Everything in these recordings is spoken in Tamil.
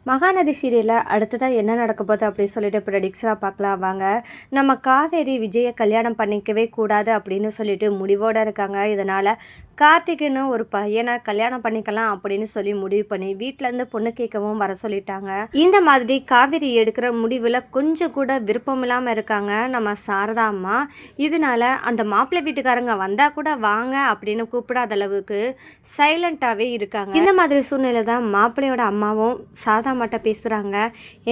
மகாநதி சீரியலில் அடுத்ததாக என்ன நடக்க போகுது அப்படின்னு சொல்லிட்டு ப்ரெடிக்ஷனாக பார்க்கலாம் வாங்க. நம்ம காவேரி விஜயை கல்யாணம் பண்ணிக்கவே கூடாது அப்படின்னு சொல்லிட்டு முடிவோடு இருக்காங்க. இதனால் கார்த்திக்னு ஒரு பையனை கல்யாணம் பண்ணிக்கலாம் அப்படின்னு சொல்லி முடிவு பண்ணி வீட்டிலேருந்து பொண்ணு கேட்கவும் வர சொல்லிட்டாங்க. இந்த மாதிரி காவேரி எடுக்கிற முடிவில் கொஞ்சம் கூட விருப்பம் இல்லாமல் இருக்காங்க நம்ம சாரதா அம்மா. இதனால அந்த மாப்பிள்ளை வீட்டுக்காரங்க வந்தால் கூட வாங்க அப்படின்னு கூப்பிடாத அளவுக்கு சைலண்ட்டாகவே இருக்காங்க. இந்த மாதிரி சூழ்நிலை தான் மாப்பிள்ளையோட அம்மாவும் சாரதா அம்மாட்ட பேசுகிறாங்க.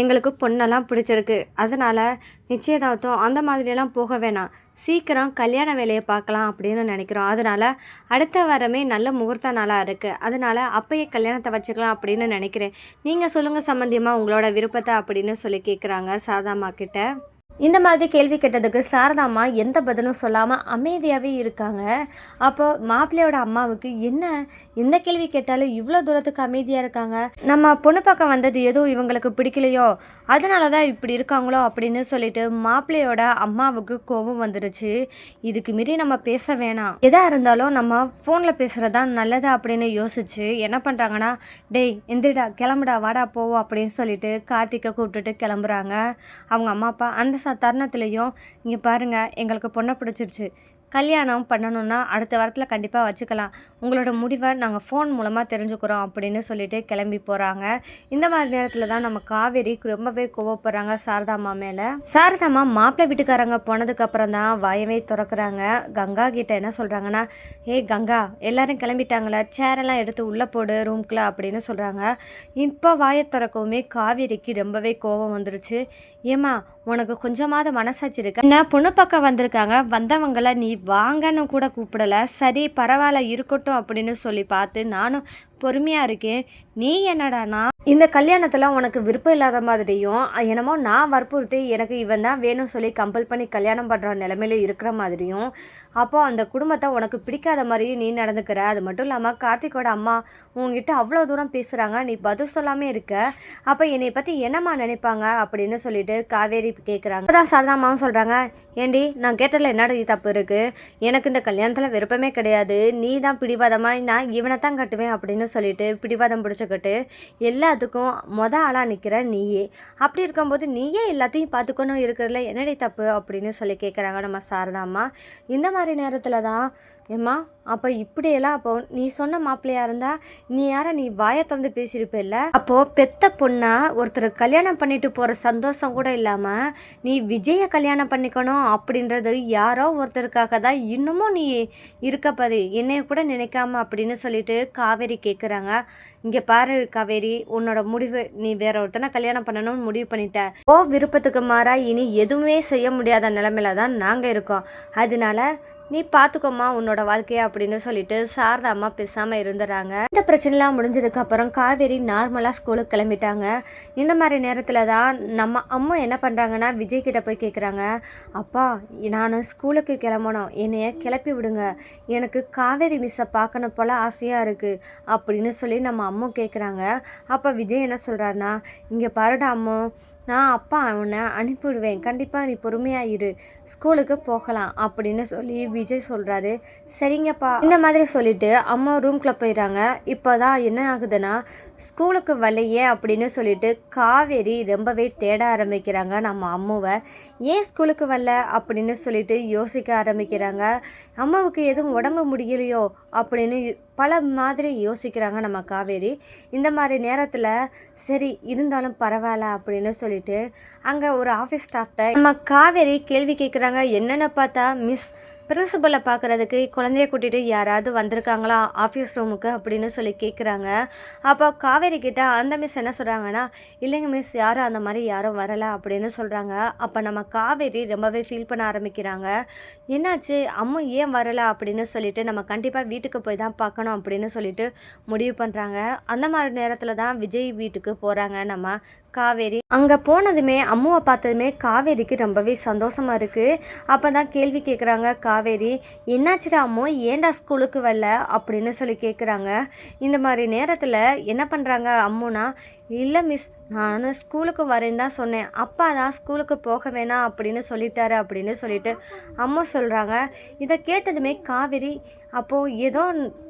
எங்களுக்கு பொண்ணெல்லாம் பிடிச்சிருக்கு, அதனால் நிச்சயதார்த்தம் அந்த மாதிரியெல்லாம் போக வேணாம், சீக்கிரம் கல்யாண வேலையை பார்க்கலாம் அப்படின்னு நினைக்கிறோம். அதனால் அடுத்த வாரமே நல்ல முகூர்த்த நாளாக இருக்குது, அதனால் அப்பயே கல்யாணத்தை வச்சுக்கலாம் அப்படின்னு நினைக்கிறேன். நீங்கள் சொல்லுங்கள் சம்மந்தியமாக உங்களோட விருப்பத்தை அப்படின்னு சொல்லி கேட்குறாங்க சாரதாம்மா கிட்ட. இந்த மாதிரி கேள்வி கேட்டதுக்கு சாரதாம்மா எந்த பதிலும் சொல்லாமல் அமைதியாகவே இருக்காங்க. அப்போ மாப்பிள்ளையோட அம்மாவுக்கு என்ன எந்த கேள்வி கேட்டாலும் இவ்வளோ தூரத்துக்கு அமைதியாக இருக்காங்க, நம்ம பொண்ணு பக்கம் வந்தது எதுவும் இவங்களுக்கு பிடிக்கலையோ அதனால தான் இப்படி இருக்காங்களோ அப்படின்னு சொல்லிட்டு மாப்பிள்ளையோட அம்மாவுக்கு கோபம் வந்துடுச்சு. இதுக்கு மீறி நம்ம பேச வேணாம், எதாக இருந்தாலும் நம்ம ஃபோனில் பேசுகிறது தான் நல்லது அப்படின்னு யோசிச்சு என்ன பண்ணுறாங்கன்னா, டேய் எந்திரிடா கிளம்புடா வாடா போவோம் அப்படின்னு சொல்லிட்டு கார்த்திகை கூப்பிட்டுட்டு கிளம்புறாங்க அவங்க அம்மா அப்பா. அந்த தருணத்துலேயும் இங்கே பாருங்கள், எங்களுக்கு பொண்ணை பிடிச்சிருச்சு, கல்யாணம் பண்ணணுன்னா அடுத்த வாரத்தில் கண்டிப்பாக வச்சுக்கலாம், உங்களோட முடிவை நாங்கள் ஃபோன் மூலமாக தெரிஞ்சுக்கிறோம் அப்படின்னு சொல்லிட்டு கிளம்பி போகிறாங்க. இந்த மாதிரி நேரத்தில் தான் நம்ம காவேரி ரொம்பவே கோவப்படுறாங்க சாரதாம்மா மேலே. சாரதாம்மா மாப்பிள்ளை வீட்டுக்காரங்க போனதுக்கப்புறம் தான் வாயவே திறக்கிறாங்க. கங்கா கிட்ட என்ன சொல்கிறாங்கன்னா, ஏய் கங்கா, எல்லாரும் கிளம்பிட்டாங்களே, சேரெல்லாம் எடுத்து உள்ளே போடு ரூம்குள்ளே அப்படின்னு சொல்கிறாங்க. இப்போ வாயை திறக்கவுமே காவேரிக்கு ரொம்பவே கோபம் வந்துருச்சு. ஏம்மா, உனக்கு கொஞ்சமாவது மனசாட்சி இருக்கு, என்ன பொண்ணு பக்கம் வந்திருக்காங்க, வந்தவங்களை நீ வாங்கன்னு கூட கூப்பிடலை, சரி பரவாயில்ல இருக்கட்டும் அப்படின்னு சொல்லி பார்த்து நானும் பொறுமையாக இருக்கேன், நீ என்னடானா இந்த கல்யாணத்தில் உனக்கு விருப்பம் இல்லாத மாதிரியும் என்னமோ நான் வற்புறுத்தி எனக்கு இவன் தான் வேணும்னு சொல்லி கம்பல் பண்ணி கல்யாணம் பண்ணுற நிலைமையில இருக்கிற மாதிரியும், அப்போது அந்த குடும்பத்தை உனக்கு பிடிக்காத மாதிரியும் நீ நடந்துக்கிற. அது மட்டும் இல்லாமல் கார்த்திகோட அம்மா உங்ககிட்ட அவ்வளோ தூரம் பேசுகிறாங்க, நீ பதில் சொல்லாமல் இருக்க, அப்போ என்னை பற்றி என்னம்மா நினைப்பாங்க அப்படின்னு சொல்லிட்டு காவேரி கேட்குறாங்க. அதான் சாரதாம்மாவும் சொல்கிறாங்க, ஏண்டி நான் கேட்டதில் என்னடா தப்பு இருக்குது, எனக்கு இந்த கல்யாணத்தில் விருப்பமே கிடையாது, நீ தான் பிடிவாதமாக நான் இவனை தான் கட்டுவேன் அப்படின்னு சொல்லிட்டு பிடிவாதம் பிடிச்சிக்கிட்டு எல்லாத்துக்கும் ஆளாக நிற்கிற நீயே, அப்படி இருக்கும்போது நீயே எல்லாத்தையும் பார்த்துக்கணும் இருக்கிறதுல என்னடி தப்பு அப்படின்னு சொல்லி கேட்குறாங்க நம்ம சாரதாம்மா. இந்த மாதிரி நேரத்தில் தான், ஏம்மா அப்போ இப்படியெல்லாம் அப்போ நீ சொன்ன மாப்பிள்ளையா இருந்தா நீ நீ வாயை திறந்து பேசியிருப்பில்ல, அப்போது பெத்த பொண்ணா ஒருத்தர் கல்யாணம் பண்ணிட்டு போகிற சந்தோஷம் கூட இல்லாமல் நீ விஜயை கல்யாணம் பண்ணிக்கணும் அப்படின்றது யாரோ ஒருத்தருக்காக தான் இன்னமும் நீ இருக்கப்பது, என்னைய கூட நினைக்காம அப்படின்னு சொல்லிட்டு காவேரி கேட்குறாங்க. இங்கே பாரு காவேரி, உன்னோட முடிவு, நீ வேற ஒருத்தனை கல்யாணம் பண்ணணும்னு முடிவு பண்ணிட்ட, விருப்பத்துக்கு மாறா இனி எதுவுமே செய்ய முடியாத நிலைமையில தான் நாங்கள் இருக்கோம், அதனால நீ பார்த்துக்கோமா உன்னோட வாழ்க்கையை அப்படின்னு சொல்லிட்டு சாரதாம்மா பேசாமல் இருந்துறாங்க. இந்த பிரச்சனைலாம் முடிஞ்சதுக்கப்புறம் காவேரி நார்மலாக ஸ்கூலுக்கு கிளம்பிட்டாங்க. இந்த மாதிரி நேரத்தில் தான் நம்ம அம்மா என்ன பண்ணுறாங்கன்னா, விஜய் கிட்ட போய் கேட்குறாங்க, அப்பா நான் ஸ்கூலுக்கு கிளம்பணும், என்னைய கிளப்பி விடுங்க, எனக்கு காவேரி மிஸ்ஸை பார்க்கணும் போல் ஆசையாக இருக்குது அப்படின்னு சொல்லி நம்ம அம்மா கேட்குறாங்க. அப்போ விஜய் என்ன சொல்கிறாருன்னா, இங்கே பாருடா அம்மா, நான் அப்பா அவனை அனுப்பிவிடுவேன், கண்டிப்பாக நீ பொறுமையாக இரு, ஸ்கூலுக்கு போகலாம் அப்படின்னு சொல்லி விஜய் சொல்கிறாரு. சரிங்கப்பா இந்த மாதிரி சொல்லிவிட்டு அம்மா ரூம்குள்ளே போயிடுறாங்க. இப்போ தான் என்ன ஆகுதுன்னா, ஸ்கூலுக்கு வரலையே அப்படின்னு சொல்லிட்டு காவேரி ரொம்பவே தேட ஆரம்பிக்கிறாங்க நம்ம அம்மாவை. ஏன் ஸ்கூலுக்கு வரல அப்படின்னு சொல்லிட்டு யோசிக்க ஆரம்பிக்கிறாங்க. அம்மாவுக்கு எதுவும் உடம்பு முடியலையோ அப்படின்னு பல மாதிரி யோசிக்கிறாங்க நம்ம காவேரி. இந்த மாதிரி நேரத்தில் சரி இருந்தாலும் பரவாயில்ல அப்படின்னு சொல்லிட்டு அங்கே ஒரு ஆஃபீஸ் ஸ்டாஃப்ட நம்ம காவேரி கேள்வி கேட்குறாங்க. என்னென்ன பார்த்தா, மிஸ் பிரின்சிபலை பார்க்குறதுக்கு குழந்தைய கூட்டிகிட்டு யாராவது வந்திருக்காங்களா ஆஃபீஸ் ரூமுக்கு அப்படின்னு சொல்லி கேட்குறாங்க. அப்போ காவேரி கிட்ட அந்த மிஸ் என்ன சொல்கிறாங்கன்னா, இல்லைங்க மிஸ், யாரும் அந்த மாதிரி யாரும் வரலை அப்படின்னு சொல்கிறாங்க. அப்போ நம்ம காவேரி ரொம்பவே ஃபீல் பண்ண ஆரம்பிக்கிறாங்க. என்னாச்சு, அம்மா ஏன் வரலை அப்படின்னு சொல்லிட்டு நம்ம கண்டிப்பாக வீட்டுக்கு போய் தான் பார்க்கணும் அப்படின்னு சொல்லிட்டு முடிவு பண்ணுறாங்க. அந்த மாதிரி நேரத்தில் தான் விஜய் வீட்டுக்கு போகிறாங்க நம்ம காவேரி. அங்கே போனதுமே அம்மாவை பார்த்ததுமே காவேரிக்கு ரொம்பவே சந்தோஷமாக இருக்குது. அப்போ தான் கேள்வி கேட்குறாங்க காவேரி, என்னாச்சுடா அம்மோ, ஏன்டா ஸ்கூலுக்கு வரல அப்படின்னு சொல்லி கேட்குறாங்க. இந்த மாதிரி நேரத்தில் என்ன பண்ணுறாங்க அம்முனா, இல்லை மிஸ், நான் ஸ்கூலுக்கு வரேன்னு தான் சொன்னேன், அப்பா தான் ஸ்கூலுக்கு போக வேணாம் அப்படின்னு சொல்லிட்டாரு அப்படின்னு சொல்லிட்டு அம்மா சொல்கிறாங்க. இதை கேட்டதுமே காவேரி, அப்போது ஏதோ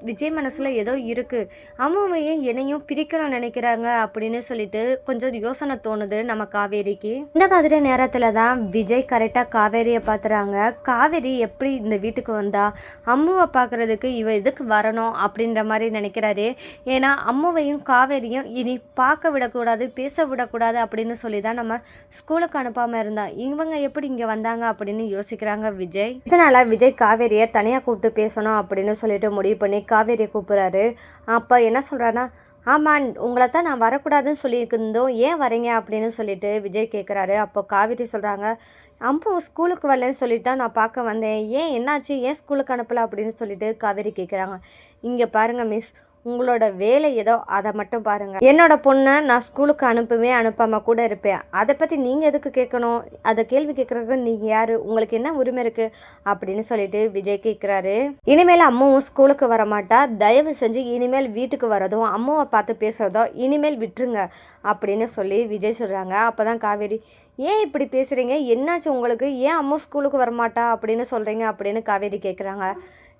விஜய் மனசில் ஏதோ இருக்குது, அம்மாவையும் என்னையும் பிரிக்கணும்னு நினைக்கிறாங்க அப்படின்னு சொல்லிட்டு கொஞ்சம் யோசனை தோணுது நம்ம காவேரிக்கு. இந்த மாதிரி நேரத்தில் தான் விஜய் கரெக்டாக காவேரியை பார்த்துறாங்க. காவேரி எப்படி இந்த வீட்டுக்கு வந்தா, அம்முவை பார்க்குறதுக்கு இவ எதுக்கு வரணும் அப்படின்ற மாதிரி நினைக்கிறாரு. ஏன்னா அம்முவையும் காவேரியும் இனி பார்க்க விடக்கூடாது, பேச விடக்கூடாது அப்படின்னு சொல்லி தான் நம்ம ஸ்கூலுக்கு அனுப்பாமல் இருந்தா, இவங்க எப்படி இங்கே வந்தாங்க அப்படின்னு யோசிக்கிறாங்க விஜய். இதனால் விஜய் காவேரியை தனியாக கூப்பிட்டு பேசணும் அப்படின்னு சொல்லிட்டு முடிவு பண்ணி காவேரியை கூப்பிட்றாரு. அப்போ என்ன சொல்கிறான்னா, ஆமாம் உங்களை தான் நான் வரக்கூடாதுன்னு சொல்லியிருந்தோம், ஏன் வரீங்க அப்படின்னு சொல்லிட்டு விஜய் கேட்குறாரு. அப்போ காவேரி சொல்கிறாங்க, அம்மா ஸ்கூலுக்கு வரலன்னு சொல்லிட்டு தான் நான் பார்க்க வந்தேன், ஏன் என்னாச்சு, ஏன் ஸ்கூலுக்கு அனுப்பலை அப்படின்னு சொல்லிட்டு காவேரி கேட்குறாங்க. இங்கே பாருங்கள் மிஸ், உங்களோட வேலை ஏதோ அதை மட்டும் பாருங்கள். என்னோட பொண்ணை நான் ஸ்கூலுக்கு அனுப்புவேன், அனுப்பாமல் கூட இருப்பேன், அதை பற்றி நீங்கள் எதுக்கு கேட்கணும், அதை கேள்வி கேட்குறதுக்கு நீங்கள் யார், உங்களுக்கு என்ன உரிமை இருக்குது அப்படின்னு சொல்லிட்டு விஜய் கேட்குறாரு. இனிமேல் அம்மாவும் ஸ்கூலுக்கு வர மாட்டா, தயவு செஞ்சு இனிமேல் வீட்டுக்கு வரதும் அம்மாவை பார்த்து பேசுகிறதோ இனிமேல் விட்டுருங்க அப்படின்னு சொல்லி விஜய் சொல்கிறாங்க. அப்போ தான் காவேரி, ஏன் இப்படி பேசுகிறீங்க, என்னாச்சு உங்களுக்கு, ஏன் அம்மா ஸ்கூலுக்கு வரமாட்டா அப்படின்னு சொல்கிறீங்க அப்படின்னு காவேரி கேட்குறாங்க.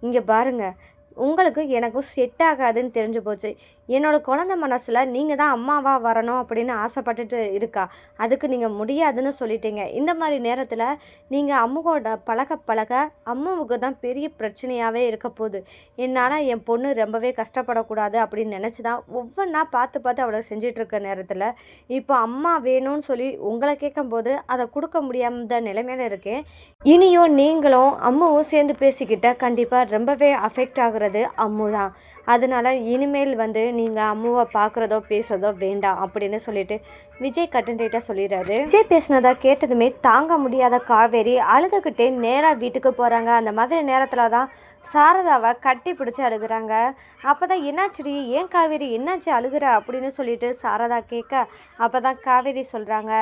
இங்கே பாருங்கள், உங்களுக்கு எனக்கும் செட் ஆகாதுன்னு தெரிஞ்சு போச்சு. என்னோடய குழந்தை மனசில் நீங்கள் தான் அம்மாவாக வரணும் அப்படின்னு ஆசைப்பட்டுட்டு இருக்கா, அதுக்கு நீங்கள் முடியாதுன்னு சொல்லிட்டீங்க. இந்த மாதிரி நேரத்தில் நீங்கள் அம்முவோட பழக அம்மாவுக்கு தான் பெரிய பிரச்சனையாகவே இருக்க போகுது. என்னால் என் பொண்ணு ரொம்பவே கஷ்டப்படக்கூடாது அப்படின்னு நினச்சி தான் ஒவ்வொன்றா பார்த்து அவளை செஞ்சிட்ருக்க நேரத்தில் இப்போ அம்மா வேணும்னு சொல்லி உங்களை கேட்கும்போது அதை கொடுக்க முடியாத நிலைமையில இருக்கேன். இனியும் நீங்களும் அம்மாவும் சேர்ந்து பேசிக்கிட்ட கண்டிப்பாக ரொம்பவே அஃபெக்ட் ஆகுறது அம்மு தான். அதனால் இனிமேல் நீங்கள் அம்முவை பார்க்குறதோ பேசுகிறதோ வேண்டாம் அப்படின்னு சொல்லிட்டு விஜய் கட்டன்டேட்டாக சொல்லிடுறாரு. விஜய் பேசினதை கேட்டதுமே தாங்க முடியாத காவேரி அழுதுகிட்டே நேராக வீட்டுக்கு போகிறாங்க. அந்த மாதிரி நேரத்தில் தான் சாரதாவை கட்டி பிடிச்சி அழுகுறாங்க. அப்போ தான் என்னாச்சுடி, ஏன் காவேரி என்னாச்சு அழுகுற அப்படின்னு சொல்லிட்டு சாரதா கேட்க, அப்போ தான் காவேரி சொல்கிறாங்க,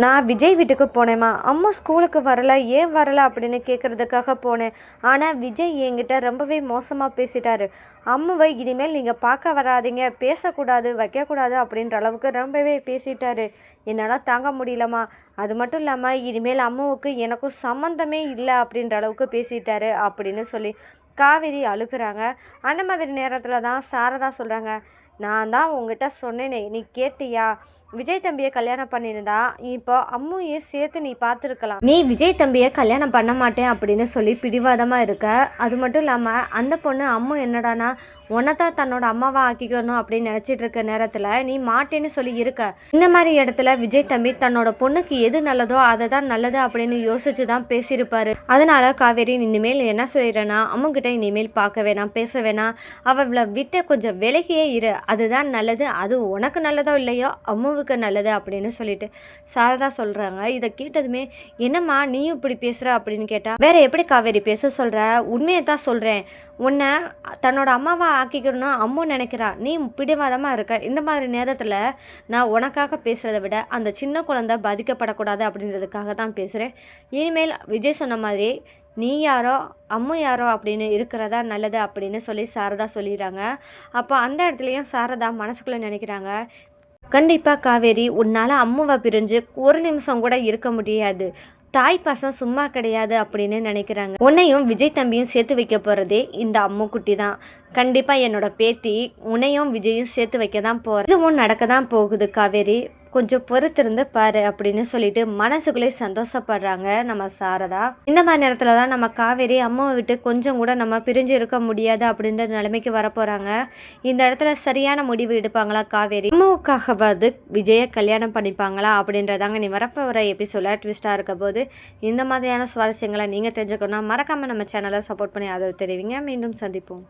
நான் விஜய் வீட்டுக்கு போனேம்மா, அம்மா ஸ்கூலுக்கு வரலை, ஏன் வரலை அப்படின்னு கேட்குறதுக்காக போனேன். ஆனால் விஜய் என்கிட்ட ரொம்பவே மோசமாக பேசிட்டாரு, அம்மாவை இனிமேல் நீங்கள் பார்க்க வராதிங்க, பேசக்கூடாது, வைக்கக்கூடாது அப்படின்ற அளவுக்கு ரொம்பவே பேசிட்டாரு. என்னால் தாங்க முடியலம்மா, அது மட்டும் இல்லாமல் இனிமேல் அம்மாவுக்கு எனக்கும் சம்மந்தமே இல்லை அப்படின்ற அளவுக்கு பேசிட்டாரு அப்படின்னு சொல்லி காவேரி அழுகுறாங்க. அந்த மாதிரி நேரத்தில் தான் சாரதா சொல்கிறாங்க, நான் தான் உங்ககிட்ட சொன்னேனே, நீ கேட்டியா, விஜய் தம்பியை கல்யாணம் பண்ணியிருந்தா இப்போ அம்முவையும் சேர்த்து நீ பார்த்துருக்கலாம், நீ விஜய் தம்பியை கல்யாணம் பண்ண மாட்டேன் அப்படின்னு சொல்லி பிடிவாதமாக இருக்க. அது மட்டும் இல்லாமல் அந்த பொண்ணு அம்மு என்னடானா உன்னைத்தான் தன்னோட அம்மாவை ஆக்கிக்கணும் அப்படின்னு நினச்சிட்டு இருக்க நேரத்தில் நீ மாட்டேன்னு சொல்லி இருக்க. இந்த மாதிரி இடத்துல விஜய் தம்பி தன்னோட பொண்ணுக்கு எது நல்லதோ அதை தான் நல்லது அப்படின்னு யோசிச்சு தான் பேசியிருப்பாரு. அதனால காவேரி இனிமேல் என்ன சொல்லிடுறேன்னா, அம்முக்கிட்ட இனிமேல் பார்க்க வேணாம், பேச வேணாம், அவளை விட்டு கொஞ்சம் விலகியே இரு, அதுதான் நல்லது, அது உனக்கு நல்லதோ இல்லையோ அம்முவுக்கு நல்லது அப்படின்னு சொல்லிட்டு சாரதா சொல்கிறாங்க. இதை கேட்டதுமே என்னம்மா நீயும் இப்படி பேசுகிற அப்படின்னு கேட்டால், வேற எப்படி காவேரி பேச சொல்கிற, உண்மையை தான் சொல்கிறேன், உன்னை தன்னோட அம்மாவை ஆக்கிக்கணும்னு அம்மா நினைக்கிறா, நீ பிடிவாதமாக இருக்க. இந்த மாதிரி நேரத்தில் நான் உனக்காக பேசுகிறத விட அந்த சின்ன குழந்தை பாதிக்கப்படக்கூடாது அப்படின்றதுக்காக தான் பேசுகிறேன். இனிமேல் விஜய் சொன்ன மாதிரி நீ யாரோ அம்மா யாரோ அப்படின்னு இருக்கிறதா நல்லது அப்படின்னு சொல்லி சாரதா சொல்லிடுறாங்க. அப்போ அந்த இடத்துலையும் சாரதா மனசுக்குள்ளே நினைக்கிறாங்க, கண்டிப்பாக காவேரி உன்னால் அம்மாவை பிரிஞ்சு ஒரு நிமிஷம் கூட இருக்க முடியாது, தாய் பாசம் சும்மா கிடையாது அப்படின்னு நினைக்கிறாங்க. உன்னையும் விஜய் தம்பியும் சேர்த்து வைக்க போகிறதே இந்த அம்மு குட்டி தான். கண்டிப்பாக என்னோட பேத்தி உன்னையும் விஜயும் சேர்த்து வைக்க தான் போகிறேன், இதுவும் நடக்க தான் போகுது காவேரி, கொஞ்சம் பொறுத்திருந்து பாரு அப்படின்னு சொல்லிட்டு மனசுக்குள்ளே சந்தோஷப்படுறாங்க நம்ம சாரதா. இந்த மாதிரி நேரத்தில் தான் நம்ம காவேரி அம்மாவை விட்டு கொஞ்சம் கூட நம்ம பிரிஞ்சு இருக்க முடியாது அப்படின்ற நிலைமைக்கு வரப்போகிறாங்க. இந்த இடத்துல சரியான முடிவு எடுப்பாங்களா காவேரி, அம்மாவுக்காகவாது விஜயை கல்யாணம் பண்ணிப்பாங்களா அப்படின்றதாங்க நீ வரப்போகிற எபிசோட ட்விஸ்ட்டாக இருக்க போது. இந்த மாதிரியான சுவாரஸ்யங்களை நீங்கள் தெரிஞ்சுக்கணும், மறக்காமல் நம்ம சேனலை சப்போர்ட் பண்ணி ஆதரவு தெரிவிங்க. மீண்டும் சந்திப்போம்.